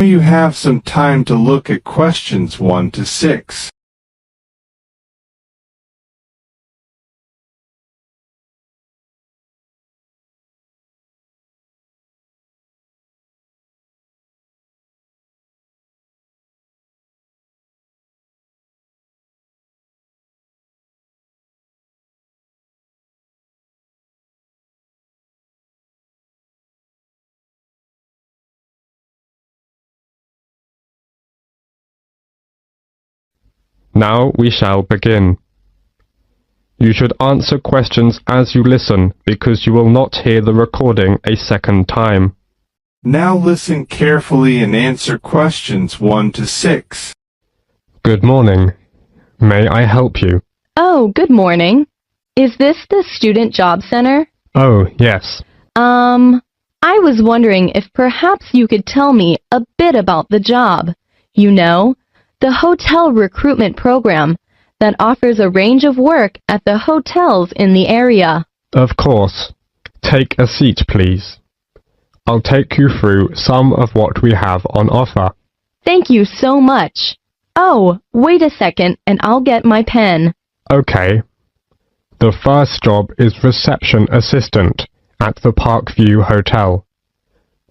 You have some time to look at questions 1 to 6. Now we shall begin. You should answer questions as you listen because you will not hear the recording a second time. Now listen carefully and answer questions 1 to 6. Good morning. May I help you? Oh, good morning. Is this the Student Job Center? Oh, yes. I was wondering if perhaps you could tell me a bit about the job. You know, the hotel recruitment program that offers a range of work at the hotels in the area. Of course. Take a seat, please. I'll take you through some of what we have on offer. Thank you so much. Oh, wait a second and I'll get my pen. Okay. The first job is reception assistant at the Parkview Hotel.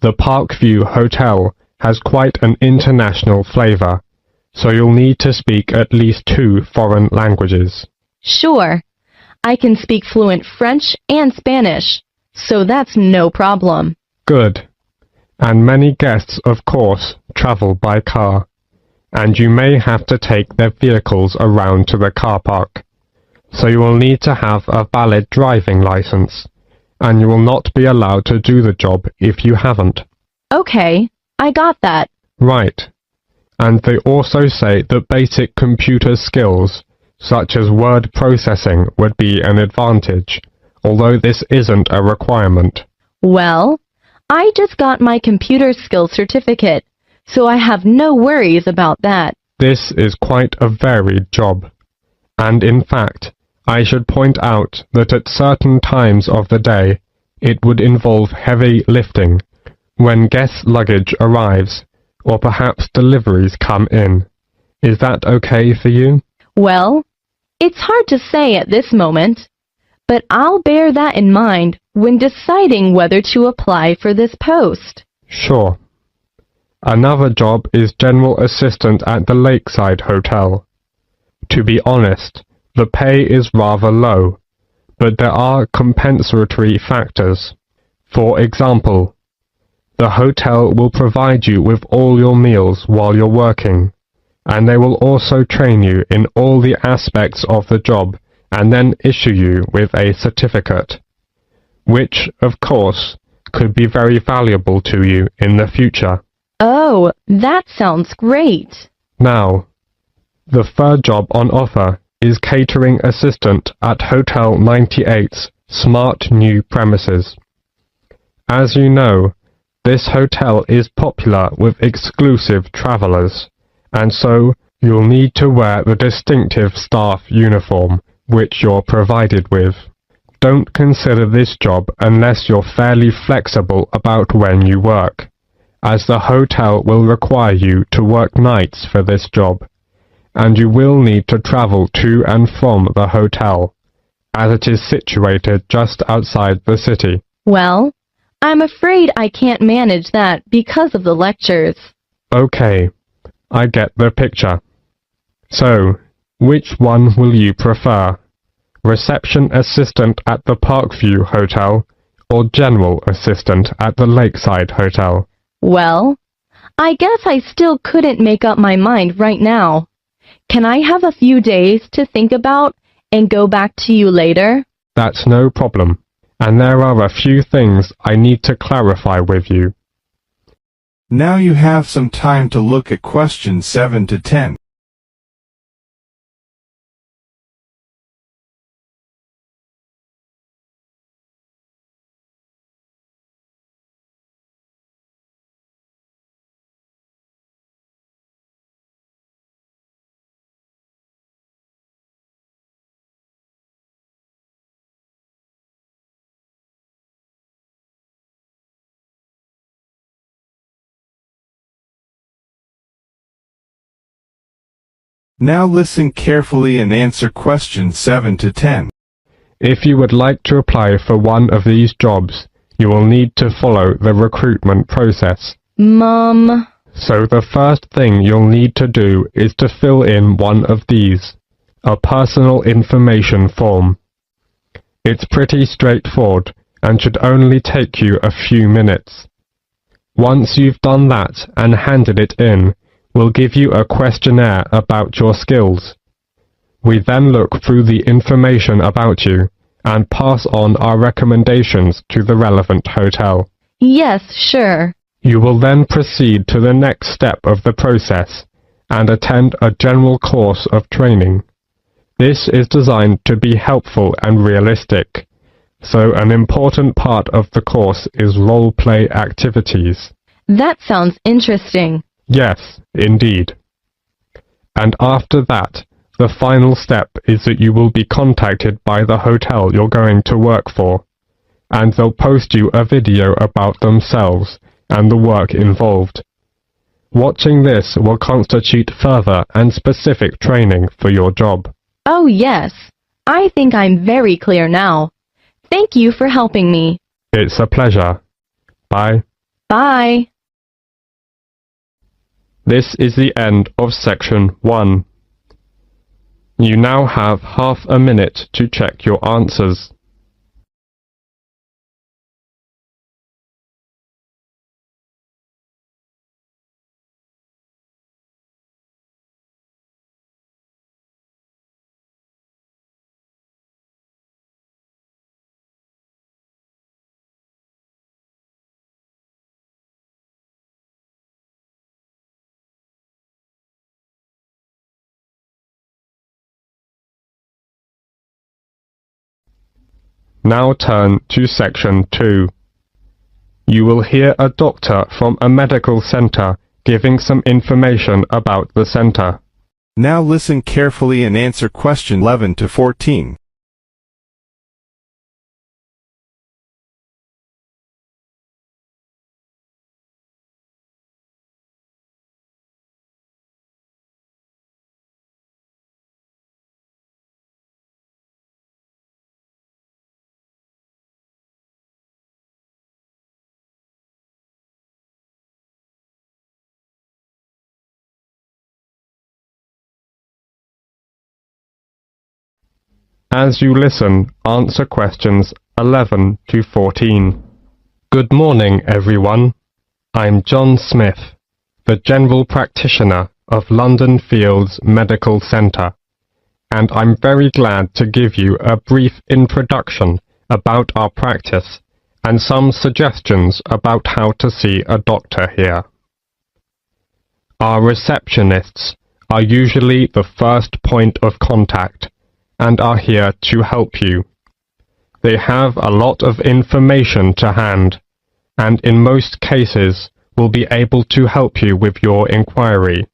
The Parkview Hotel has quite an international flavor, so you'll need to speak at least 2 foreign languages. Sure. I can speak fluent French and Spanish, so that's no problem. Good. And many guests, of course, travel by car, and you may have to take their vehicles around to the car park. So you will need to have a valid driving license, and you will not be allowed to do the job if you haven't. Okay, I got that. Right. And they also say that basic computer skills, such as word processing, would be an advantage, although this isn't a requirement. Well, I just got my computer skills certificate, so I have no worries about that. This is quite a varied job. And in fact, I should point out that at certain times of the day, it would involve heavy lifting when guest luggage arrives, or perhaps deliveries come in. Is that okay for you? Well, it's hard to say at this moment, but I'll bear that in mind when deciding whether to apply for this post. Sure. Another job is general assistant at the Lakeside Hotel. To be honest, the pay is rather low, but there are compensatory factors. For example, the hotel will provide you with all your meals while you're working, and they will also train you in all the aspects of the job and then issue you with a certificate, which, of course, could be very valuable to you in the future. Oh, that sounds great. Now, the third job on offer is catering assistant at Hotel 98's smart new premises. As you know, this hotel is popular with exclusive travelers, and so you'll need to wear the distinctive staff uniform which you're provided with. Don't consider this job unless you're fairly flexible about when you work, as the hotel will require you to work nights for this job, and you will need to travel to and from the hotel, as it is situated just outside the city. Well, I'm afraid I can't manage that because of the lectures. Okay, I get the picture. So, which one will you prefer? Reception assistant at the Parkview Hotel or general assistant at the Lakeside Hotel? Well, I guess I still couldn't make up my mind right now. Can I have a few days to think about and go back to you later? That's no problem. And there are a few things I need to clarify with you. Now you have some time to look at questions 7 to 10. Now listen carefully and answer questions 7 to 10. If you would like to apply for one of these jobs, you will need to follow the recruitment process. Mom. So the first thing you'll need to do is to fill in one of these, a personal information form. It's pretty straightforward and should only take you a few minutes. Once you've done that and handed it in, we'll give you a questionnaire about your skills. We then look through the information about you and pass on our recommendations to the relevant hotel. Yes, sure. You will then proceed to the next step of the process and attend a general course of training. This is designed to be helpful and realistic, so an important part of the course is role-play activities. That sounds interesting. Yes, indeed. And after that, the final step is that you will be contacted by the hotel you're going to work for, and they'll post you a video about themselves and the work involved. Watching this will constitute further and specific training for your job. Oh yes, I think I'm very clear now. Thank you for helping me. It's a pleasure. Bye. Bye. This is the end of section 1. You now have half a minute to check your answers. Now turn to section 2. You will hear a doctor from a medical center giving some information about the center. Now listen carefully and answer question 11 to 14. As you listen, answer questions 11 to 14. Good morning, everyone. I'm John Smith, the General Practitioner of London Fields Medical Centre, and I'm very glad to give you a brief introduction about our practice and some suggestions about how to see a doctor here. Our receptionists are usually the first point of contact and are here to help you. They have a lot of information to hand, and in most cases will be able to help you with your inquiry,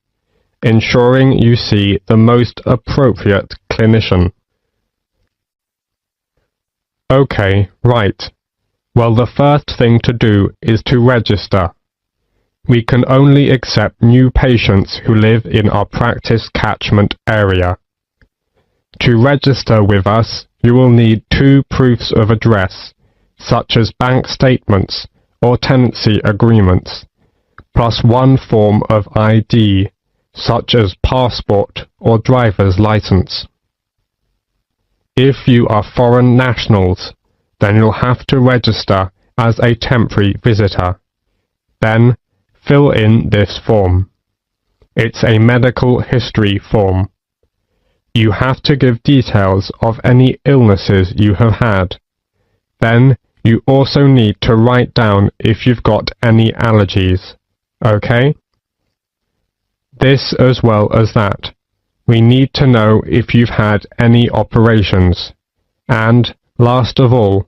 ensuring you see the most appropriate clinician. Okay, right. Well, the first thing to do is to register. We can only accept new patients who live in our practice catchment area. To register with us, you will need 2 proofs of address, such as bank statements or tenancy agreements, plus 1 form of ID, such as passport or driver's license. If you are foreign nationals, then you'll have to register as a temporary visitor. Then, fill in this form. It's a medical history form. You have to give details of any illnesses you have had. Then, you also need to write down if you've got any allergies. Okay? This as well as that. We need to know if you've had any operations. And, last of all,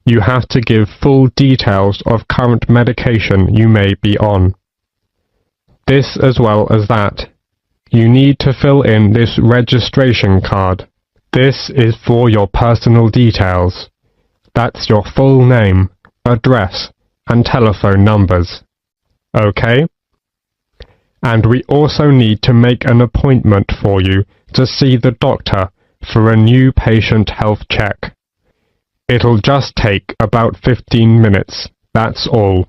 you have to give full details of current medication you may be on. This as well as that. You need to fill in this registration card. This is for your personal details. That's your full name, address, and telephone numbers. Okay? and we also need to make an appointment for you to see the doctor for a new patient health check. It'll just take about 15 minutes, that's all.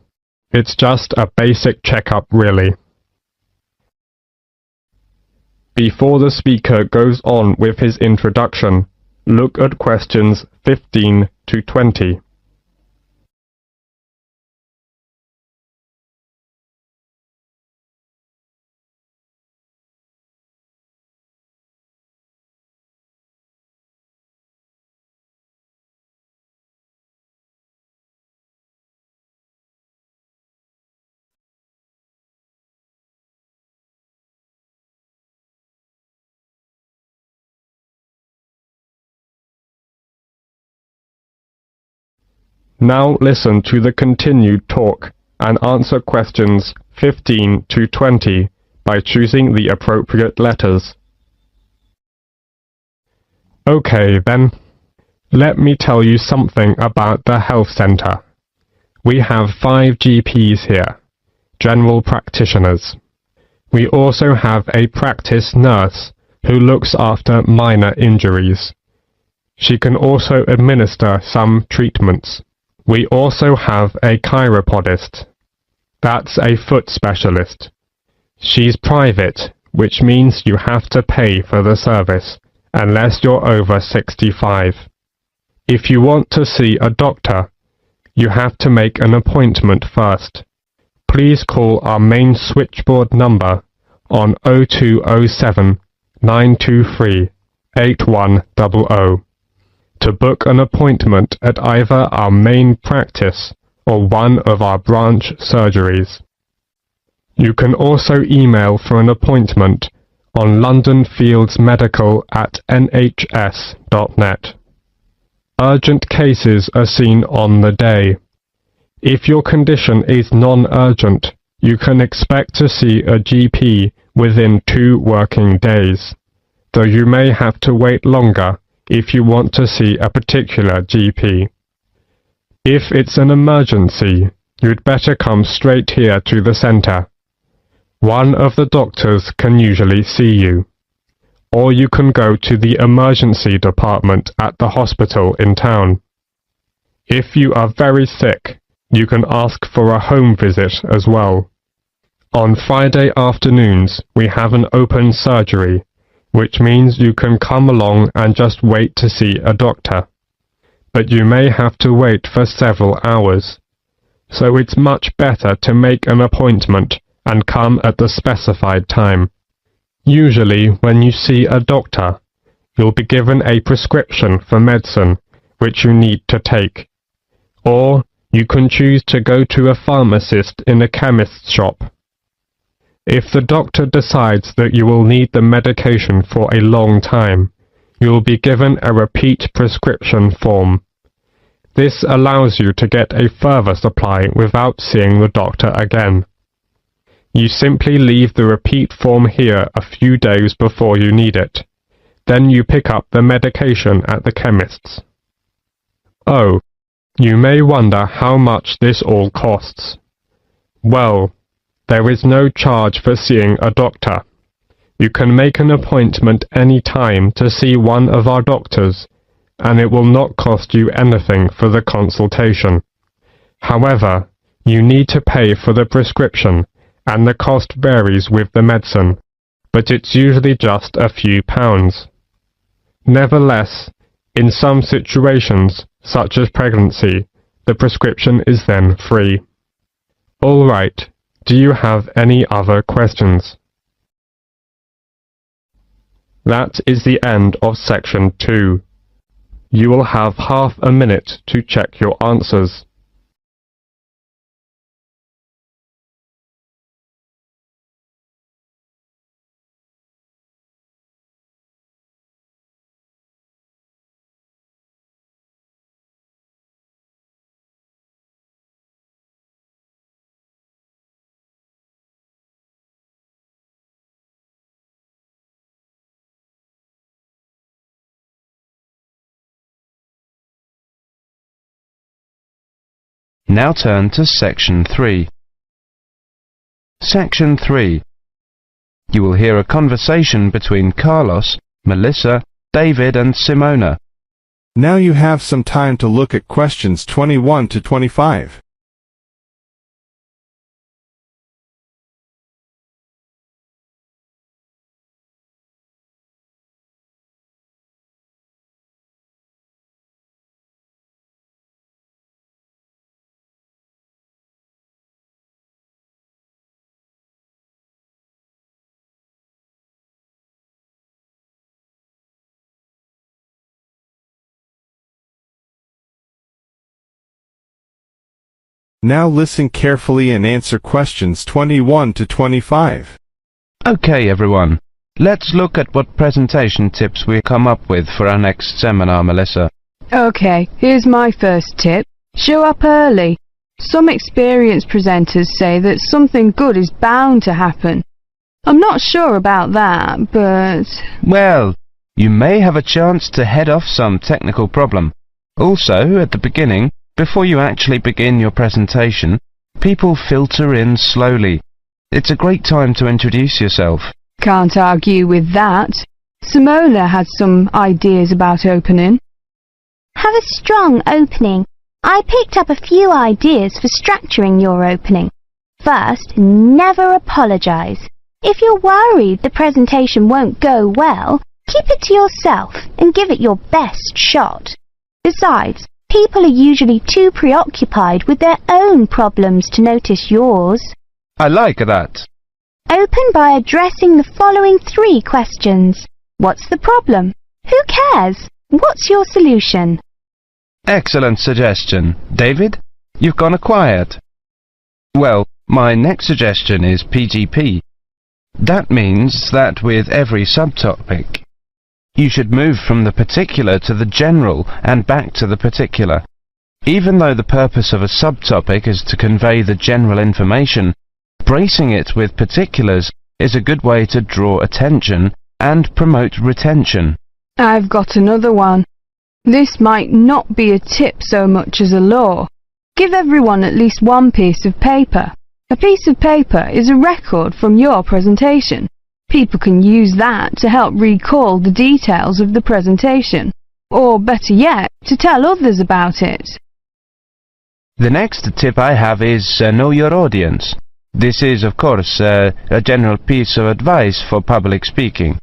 It's just a basic checkup really. Before the speaker goes on with his introduction, look at questions 15 to 20. Now listen to the continued talk and answer questions 15 to 20 by choosing the appropriate letters. Okay then, let me tell you something about the health centre. We have 5 GPs here, general practitioners. We also have a practice nurse who looks after minor injuries. She can also administer some treatments. We also have a chiropodist. That's a foot specialist. She's private, which means you have to pay for the service, unless you're over 65. If you want to see a doctor, you have to make an appointment first. Please call our main switchboard number on 0207 923 8100 to book an appointment at either our main practice or one of our branch surgeries. You can also email for an appointment on londonfieldsmedical@nhs.net. Urgent cases are seen on the day. If your condition is non-urgent, you can expect to see a GP within 2 working days, though you may have to wait longer if you want to see a particular GP. If it's an emergency, you'd better come straight here to the centre. One of the doctors can usually see you. Or you can go to the emergency department at the hospital in town. If you are very sick, you can ask for a home visit as well. On Friday afternoons, we have an open surgery, which means you can come along and just wait to see a doctor. But you may have to wait for several hours, so it's much better to make an appointment and come at the specified time. Usually, when you see a doctor, you'll be given a prescription for medicine, which you need to take. Or you can choose to go to a pharmacist in a chemist's shop. If the doctor decides that you will need the medication for a long time, you will be given a repeat prescription form. This allows you to get a further supply without seeing the doctor again. You simply leave the repeat form here a few days before you need it. Then you pick up the medication at the chemist's. Oh, you may wonder how much this all costs. Well, there is no charge for seeing a doctor. You can make an appointment any time to see one of our doctors, and it will not cost you anything for the consultation. However, you need to pay for the prescription, and the cost varies with the medicine, but it's usually just a few pounds. Nevertheless, in some situations, such as pregnancy, the prescription is then free. All right. Do you have any other questions? That is the end of section 2. You will have half a minute to check your answers. Now turn to Section 3. Section 3. You will hear a conversation between Carlos, Melissa, David and Simona. Now you have some time to look at questions 21 to 25. Now listen carefully and answer questions 21 to 25. Okay everyone, let's look at what presentation tips we come up with for our next seminar, Melissa. Okay, here's my first tip. Show up early. Some experienced presenters say that something good is bound to happen. I'm not sure about that, but... Well, you may have a chance to head off some technical problem. Also, at the beginning, before you actually begin your presentation, people filter in slowly. It's a great time to introduce yourself. Can't argue with that. Simona had some ideas about opening. Have a strong opening. I picked up a few ideas for structuring your opening. First, never apologize. If you're worried the presentation won't go well, keep it to yourself and give it your best shot. Besides, people are usually too preoccupied with their own problems to notice yours. I like that. Open by addressing the following 3 questions. What's the problem? Who cares? What's your solution? Excellent suggestion. David, you've gone quiet. Well, my next suggestion is PGP. That means that with every subtopic, you should move from the particular to the general and back to the particular. Even though the purpose of a subtopic is to convey the general information, bracing it with particulars is a good way to draw attention and promote retention. I've got another one. This might not be a tip so much as a law. Give everyone at least one piece of paper. A piece of paper is a record from your presentation. People can use that to help recall the details of the presentation, or better yet, to tell others about it. The next tip I have is know your audience. This is, of course, a general piece of advice for public speaking.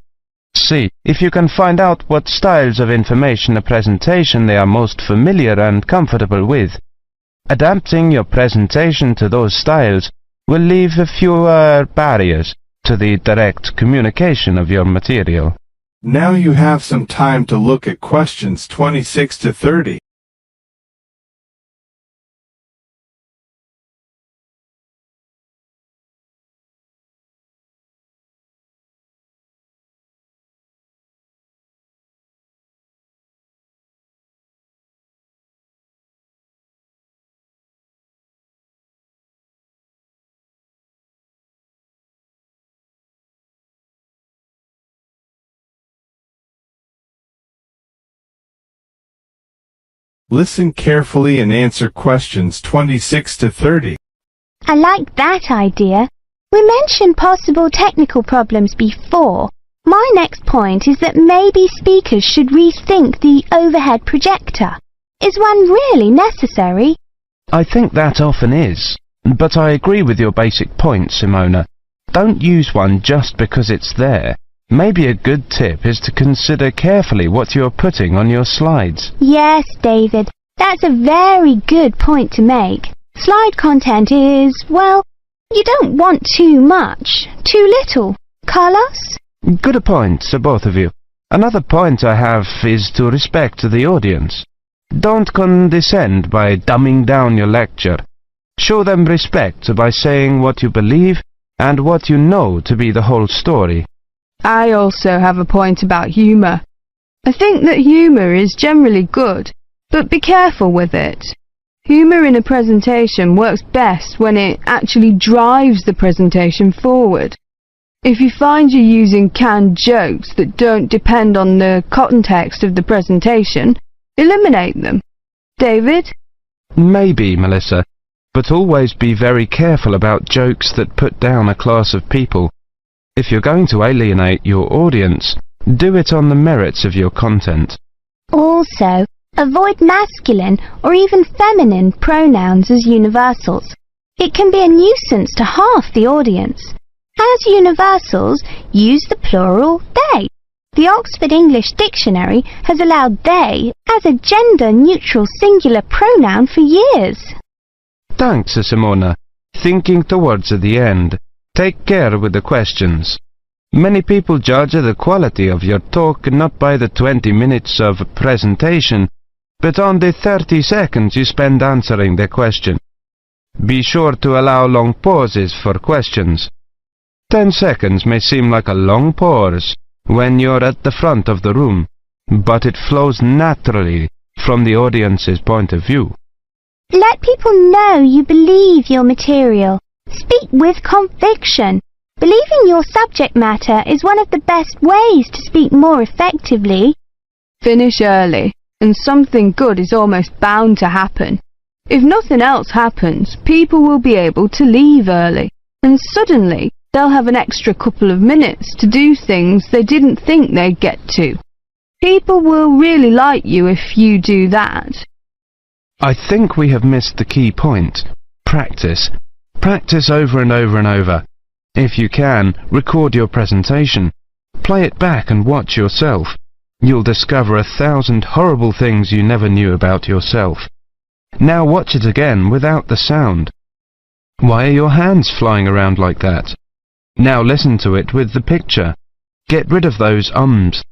See if you can find out what styles of information a presentation they are most familiar and comfortable with. Adapting your presentation to those styles will leave fewer barriers to the direct communication of your material. Now you have some time to look at questions 26 to 30. Listen carefully and answer questions 26 to 30. I like that idea. We mentioned possible technical problems before. My next point is that maybe speakers should rethink the overhead projector. Is one really necessary? I think that often is, but I agree with your basic point, Simona. Don't use one just because it's there. Maybe a good tip is to consider carefully what you are putting on your slides. Yes, David, that's a very good point to make. Slide content is, well, you don't want too much, too little. Carlos? Good points, both of you. Another point I have is to respect the audience. Don't condescend by dumbing down your lecture. Show them respect by saying what you believe and what you know to be the whole story. I also have a point about humour. I think that humour is generally good, but be careful with it. Humour in a presentation works best when it actually drives the presentation forward. If you find you're using canned jokes that don't depend on the context of the presentation, eliminate them. David? Maybe, Melissa, but always be very careful about jokes that put down a class of people. If you're going to alienate your audience, do it on the merits of your content. Also, avoid masculine or even feminine pronouns as universals. It can be a nuisance to half the audience. As universals, use the plural they. The Oxford English Dictionary has allowed they as a gender-neutral singular pronoun for years. Thanks, Simona. Thinking towards the end, take care with the questions. Many people judge the quality of your talk not by the 20 minutes of presentation, but on the 30 seconds you spend answering the question. Be sure to allow long pauses for questions. 10 seconds may seem like a long pause when you're at the front of the room, but it flows naturally from the audience's point of view. Let people know you believe your material. Speak with conviction. Believing your subject matter is one of the best ways to speak more effectively. Finish early, and something good is almost bound to happen. If nothing else happens, people will be able to leave early, and suddenly they'll have an extra couple of minutes to do things they didn't think they'd get to. People will really like you if you do that. I think we have missed the key point. Practice. Practice over and over and over. If you can, record your presentation. Play it back and watch yourself. You'll discover 1,000 horrible things you never knew about yourself. Now watch it again without the sound. Why are your hands flying around like that? Now listen to it with the picture. Get rid of those ums.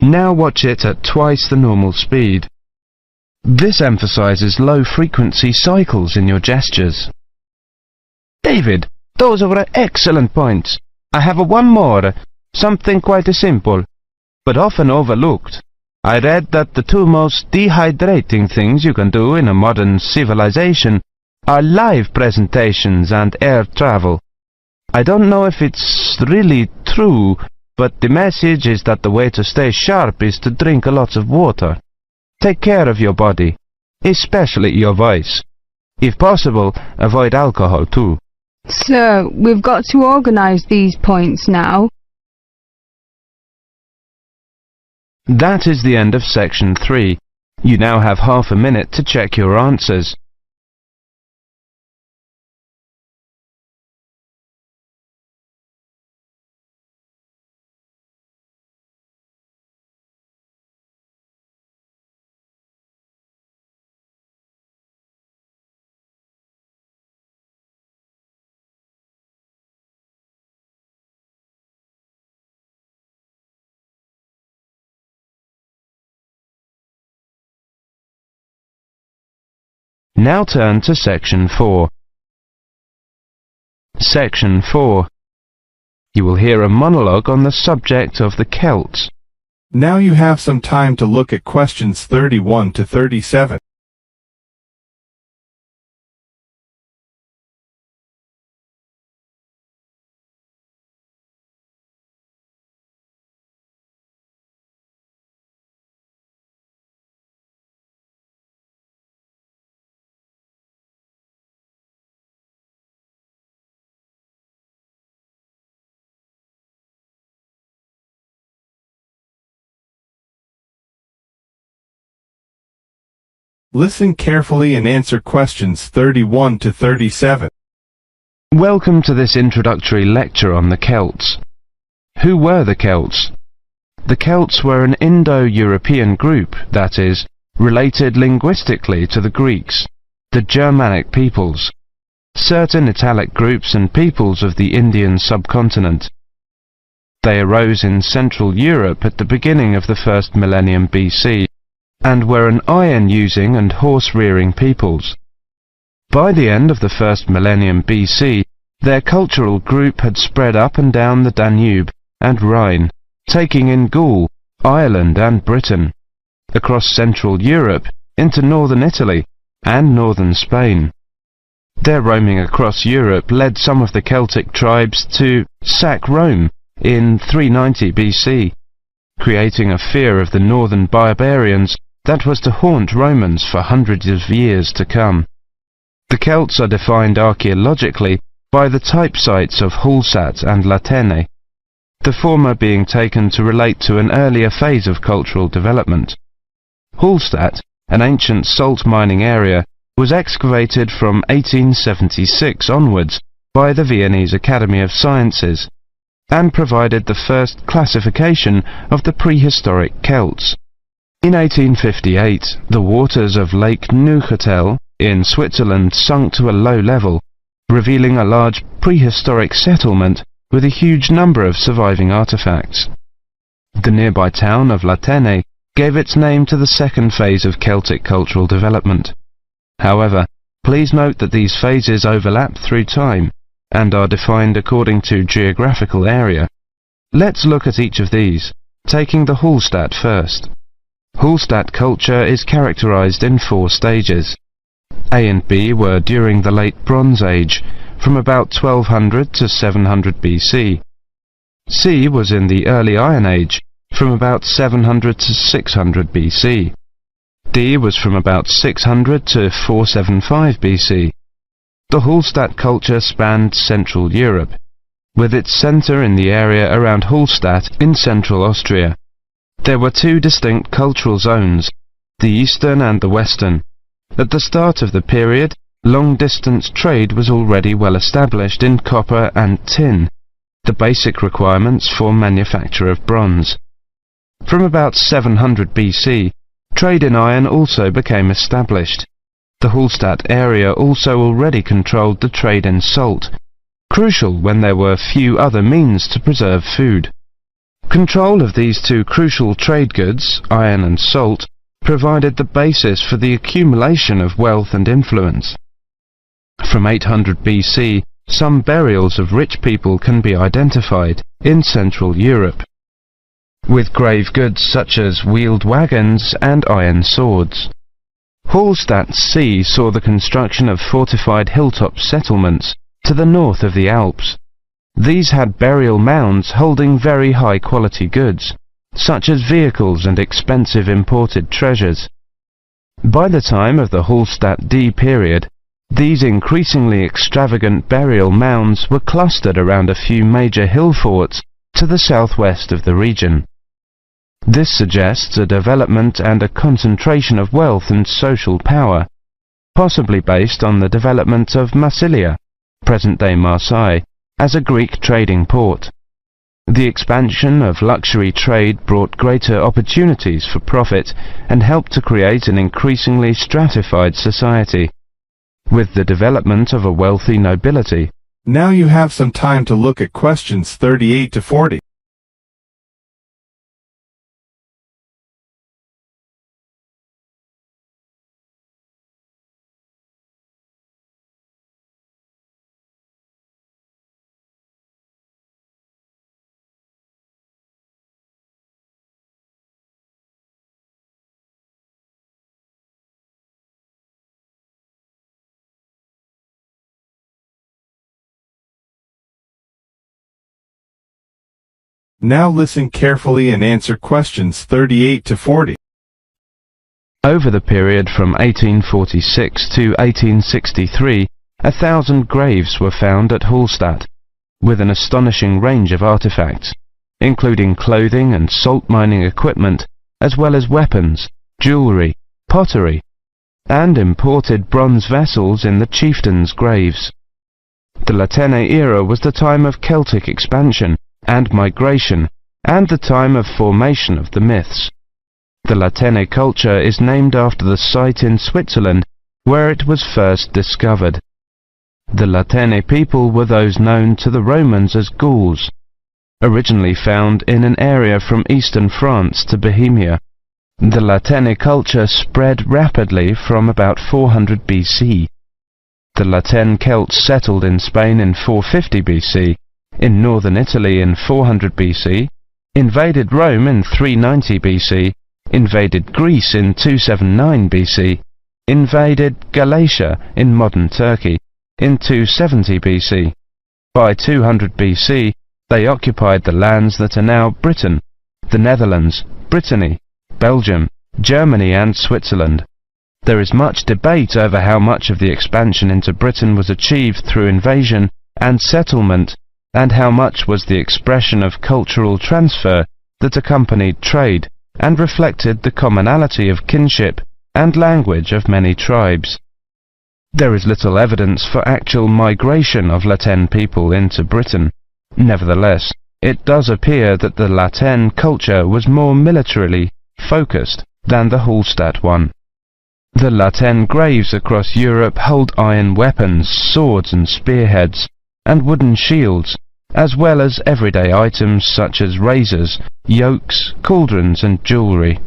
Now watch it at twice the normal speed. This emphasizes low-frequency cycles in your gestures. David, those were excellent points. I have one more, something quite simple, but often overlooked. I read that the two most dehydrating things you can do in a modern civilization are live presentations and air travel. I don't know if it's really true, but the message is that the way to stay sharp is to drink lots of water. Take care of your body, especially your voice. If possible, avoid alcohol too. So, we've got to organise these points now. That is the end of section 3. You now have half a minute to check your answers. Now turn to section 4. Section 4. You will hear a monologue on the subject of the Celts. Now you have some time to look at questions 31 to 37. Listen carefully and answer questions 31 to 37. Welcome to this introductory lecture on the Celts. Who were the Celts? The Celts were an Indo-European group, that is, related linguistically to the Greeks, the Germanic peoples, certain Italic groups and peoples of the Indian subcontinent. They arose in Central Europe at the beginning of the first millennium BC, and were an iron-using and horse-rearing peoples. By the end of the first millennium BC, their cultural group had spread up and down the Danube and Rhine, taking in Gaul, Ireland and Britain, across Central Europe into northern Italy and northern Spain. Their roaming across Europe led some of the Celtic tribes to sack Rome in 390 BC, creating a fear of the northern barbarians that was to haunt Romans for hundreds of years to come. The Celts are defined archaeologically by the type sites of Hallstatt and Latene, the former being taken to relate to an earlier phase of cultural development. Hallstatt, an ancient salt mining area, was excavated from 1876 onwards by the Viennese Academy of Sciences, and provided the first classification of the prehistoric Celts. In 1858, the waters of Lake Neuchâtel in Switzerland sunk to a low level, revealing a large prehistoric settlement with a huge number of surviving artifacts. The nearby town of Latene gave its name to the second phase of Celtic cultural development. However, please note that these phases overlap through time and are defined according to geographical area. Let's look at each of these, taking the Hallstatt first. Hallstatt culture is characterized in 4 stages. A and B were during the Late Bronze Age, from about 1200 to 700 BC. C was in the Early Iron Age, from about 700 to 600 BC. D was from about 600 to 475 BC. The Hallstatt culture spanned Central Europe, with its centre in the area around Hallstatt in central Austria. There were 2 distinct cultural zones, the eastern and the western. At the start of the period, long-distance trade was already well established in copper and tin, the basic requirements for manufacture of bronze. From about 700 BC, trade in iron also became established. The Hallstatt area also already controlled the trade in salt, crucial when there were few other means to preserve food. Control of these 2 crucial trade goods, iron and salt, provided the basis for the accumulation of wealth and influence. From 800 BC, some burials of rich people can be identified in Central Europe, with grave goods such as wheeled wagons and iron swords. Hallstatt C saw the construction of fortified hilltop settlements to the north of the Alps. These had burial mounds holding very high-quality goods, such as vehicles and expensive imported treasures. By the time of the Hallstatt D period, these increasingly extravagant burial mounds were clustered around a few major hill forts to the southwest of the region. This suggests a development and a concentration of wealth and social power, possibly based on the development of Massilia, present-day Marseille, as a Greek trading port. The expansion of luxury trade brought greater opportunities for profit and helped to create an increasingly stratified society, with the development of a wealthy nobility. Now you have some time to look at questions 38 to 40. Now listen carefully and answer questions 38 to 40. Over the period from 1846 to 1863, 1,000 graves were found at Hallstatt, with an astonishing range of artifacts, including clothing and salt mining equipment, as well as weapons, jewellery, pottery, and imported bronze vessels in the chieftains' graves. The Latene era was the time of Celtic expansion and migration, and the time of formation of the myths. The Latene culture is named after the site in Switzerland where it was first discovered. The Latene people were those known to the Romans as Gauls, originally found in an area from eastern France to Bohemia. The Latene culture spread rapidly from about 400 BC. The Latene Celts settled in Spain in 450 BC, in northern Italy in 400 BC, invaded Rome in 390 BC, invaded Greece in 279 BC, invaded Galatia in modern Turkey in 270 BC. By 200 BC, they occupied the lands that are now Britain, the Netherlands, Brittany, Belgium, Germany and Switzerland. There is much debate over how much of the expansion into Britain was achieved through invasion and settlement, and how much was the expression of cultural transfer that accompanied trade and reflected the commonality of kinship and language of many tribes. There is little evidence for actual migration of Latin people into Britain. Nevertheless, it does appear that the Latin culture was more militarily focused than the Hallstatt one. The Latin graves across Europe hold iron weapons, swords and spearheads, and wooden shields, as well as everyday items such as razors, yokes, cauldrons and jewellery.